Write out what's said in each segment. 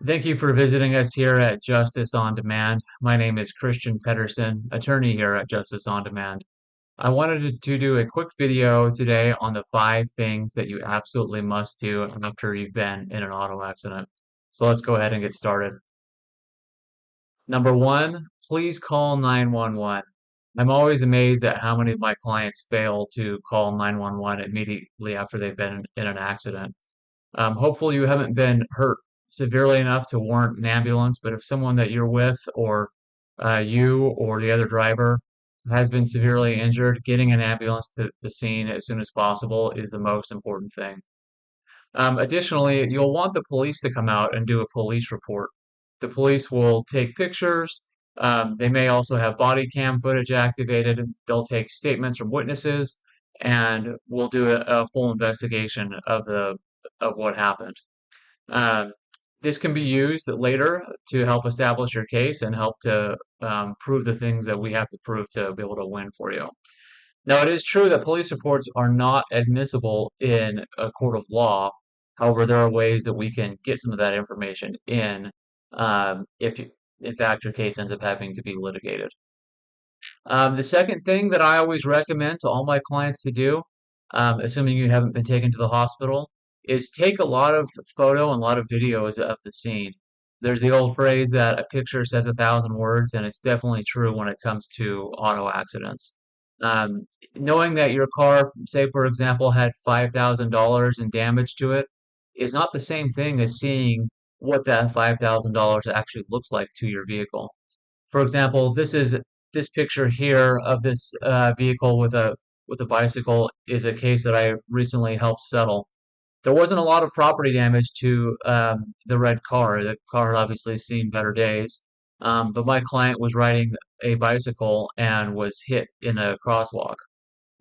Thank you for visiting us here at Justice on Demand. My name is Christian Pedersen, attorney here at Justice on Demand. I wanted to do a quick video today on the 5 things that you absolutely must do after you've been in an auto accident. So let's go ahead and get started. Number one, please call 911. I'm always amazed at how many of my clients fail to call 911 immediately after they've been in an accident. Hopefully you haven't been hurt severely enough to warrant an ambulance, but if someone that you're with or you or the other driver has been severely injured, getting an ambulance to the scene as soon as possible is the most important thing. Additionally, you'll want the police to come out and do a police report. The police will take pictures. They may also have body cam footage activated. They'll take statements from witnesses, and we'll do a full investigation of what happened. Um, this can be used later to help establish your case and help to prove the things that we have to prove to be able to win for you. Now, it is true that police reports are not admissible in a court of law. However, there are ways that we can get some of that information in if, in fact, your case ends up having to be litigated. The second thing that I always recommend to all my clients to do, assuming you haven't been taken to the hospital, is take a lot of photo and a lot of videos of the scene. There's the old phrase that a picture says 1,000 words, and it's definitely true when it comes to auto accidents. Knowing that your car, say for example, had $5,000 in damage to it, is not the same thing as seeing what that $5,000 actually looks like to your vehicle. For example, this picture here of this vehicle with a bicycle is a case that I recently helped settle. There wasn't a lot of property damage to the red car. The car had obviously seen better days, but my client was riding a bicycle and was hit in a crosswalk.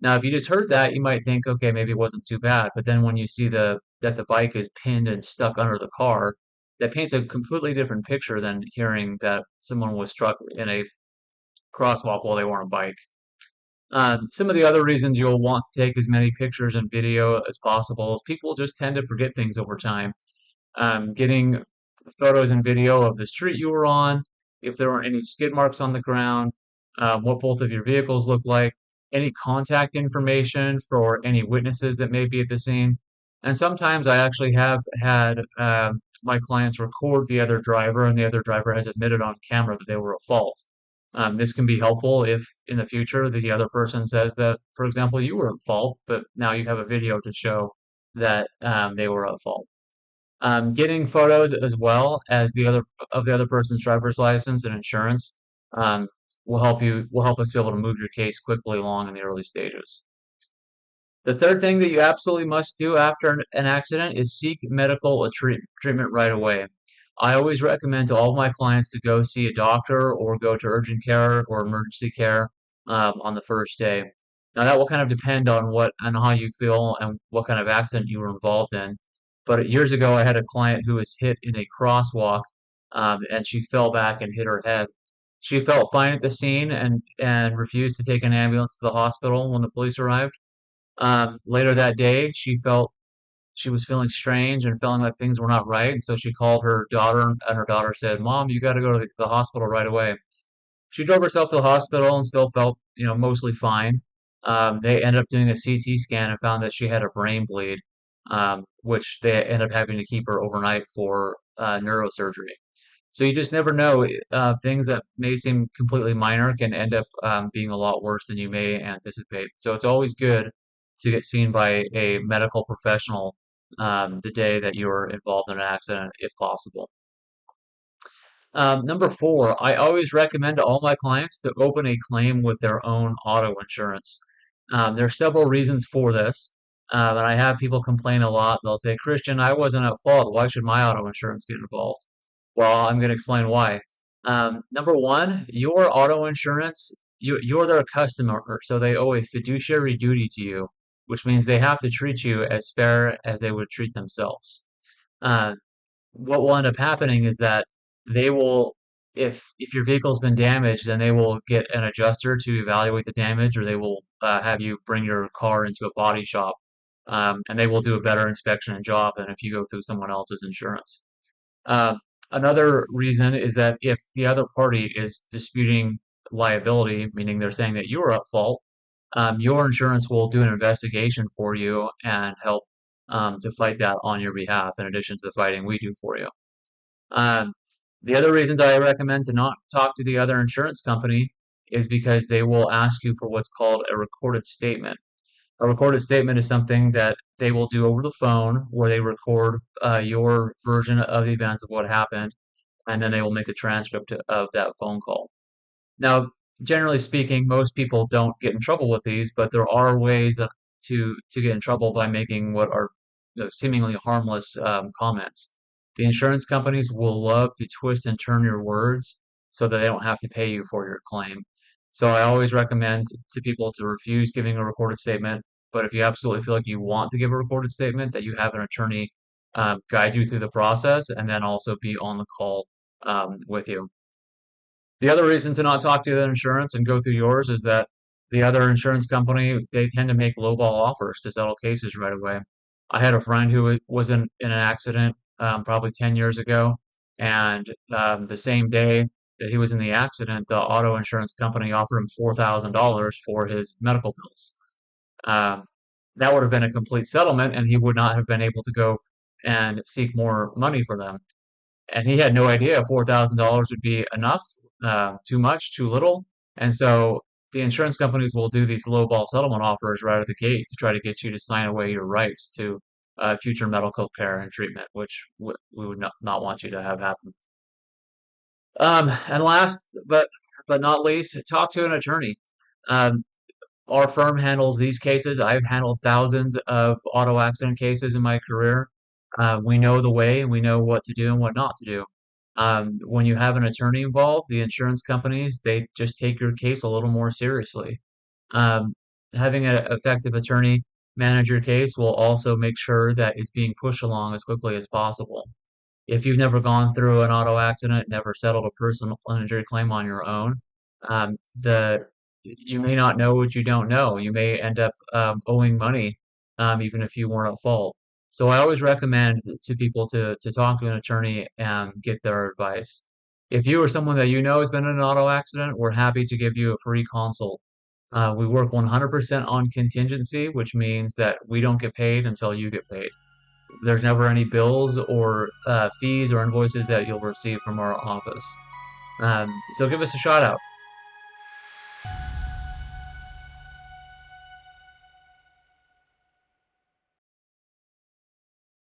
Now, if you just heard that, you might think, okay, maybe it wasn't too bad. But then when you see that the bike is pinned and stuck under the car, that paints a completely different picture than hearing that someone was struck in a crosswalk while they were on a bike. Some of the other reasons you'll want to take as many pictures and video as possible is people just tend to forget things over time. Getting photos and video of the street you were on, if there were any skid marks on the ground, what both of your vehicles look like, any contact information for any witnesses that may be at the scene. And sometimes I actually have had my clients record the other driver, and the other driver has admitted on camera that they were at fault. This can be helpful if in the future the other person says that, for example, you were at fault, but now you have a video to show that they were at fault. Getting photos as well as the other person's driver's license and insurance will help us be able to move your case quickly along in the early stages. The third thing that you absolutely must do after an accident is seek medical treatment right away. I always recommend to all of my clients to go see a doctor or go to urgent care or emergency care on the first day. Now that will kind of depend on how you feel and what kind of accident you were involved in. But years ago, I had a client who was hit in a crosswalk, and she fell back and hit her head. She felt fine at the scene and refused to take an ambulance to the hospital when the police arrived. Later that day, she was feeling strange and feeling like things were not right, and so she called her daughter, and her daughter said, "Mom, you got to go to the hospital right away." She drove herself to the hospital and still felt, mostly fine. They ended up doing a CT scan and found that she had a brain bleed, which they ended up having to keep her overnight for neurosurgery. So you just never know. Things that may seem completely minor can end up being a lot worse than you may anticipate. So it's always good to get seen by a medical professional the day that you're involved in an accident, if possible. Number four, I always recommend to all my clients to open a claim with their own auto insurance. There are several reasons for this, and I have people complain a lot. They'll say, "Christian, I wasn't at fault. Why should my auto insurance get involved?" Well, I'm going to explain why. Number one, your auto insurance, you're their customer, so they owe a fiduciary duty to you, which means they have to treat you as fair as they would treat themselves. Uh, what will end up happening is that they will, if your vehicle's been damaged, then they will get an adjuster to evaluate the damage, or they will have you bring your car into a body shop, and they will do a better inspection and job than if you go through someone else's insurance. Another reason is that if the other party is disputing liability, meaning they're saying that you are at fault, your insurance will do an investigation for you and help to fight that on your behalf, in addition to the fighting we do for you. Um, the other reasons I recommend to not talk to the other insurance company is because they will ask you for what's called a recorded statement. A recorded statement is something that they will do over the phone where they record your version of the events of what happened, and then they will make a transcript of that phone call. Now, generally speaking, most people don't get in trouble with these, but there are ways to get in trouble by making what are, seemingly harmless comments. The insurance companies will love to twist and turn your words so that they don't have to pay you for your claim. So I always recommend to people to refuse giving a recorded statement. But if you absolutely feel like you want to give a recorded statement, that you have an attorney guide you through the process and then also be on the call with you. The other reason to not talk to the insurance and go through yours is that the other insurance company, they tend to make lowball offers to settle cases right away. I had a friend who was in an accident probably 10 years ago, and the same day that he was in the accident, the auto insurance company offered him $4,000 for his medical bills. Um, that would have been a complete settlement, and he would not have been able to go and seek more money for them, and he had no idea $4,000 would be enough, too much, too little. And so the insurance companies will do these lowball settlement offers right at the gate to try to get you to sign away your rights to future medical care and treatment, which we would not want you to have happen. And last but not least, talk to an attorney. Um, our firm handles these cases. I've handled thousands of auto accident cases in my career. We know the way and we know what to do and what not to do. When you have an attorney involved, the insurance companies, they just take your case a little more seriously. Um, Having an effective attorney manage your case will also make sure that it's being pushed along as quickly as possible. If you've never gone through an auto accident, never settled a personal injury claim on your own, the you may not know what you don't know. You may end up owing money, even if you weren't at fault. So I always recommend to people to talk to an attorney and get their advice. If you or someone that you know has been in an auto accident, we're happy to give you a free consult. We work 100% on contingency, which means that we don't get paid until you get paid. There's never any bills or fees or invoices that you'll receive from our office. So give us a shout out.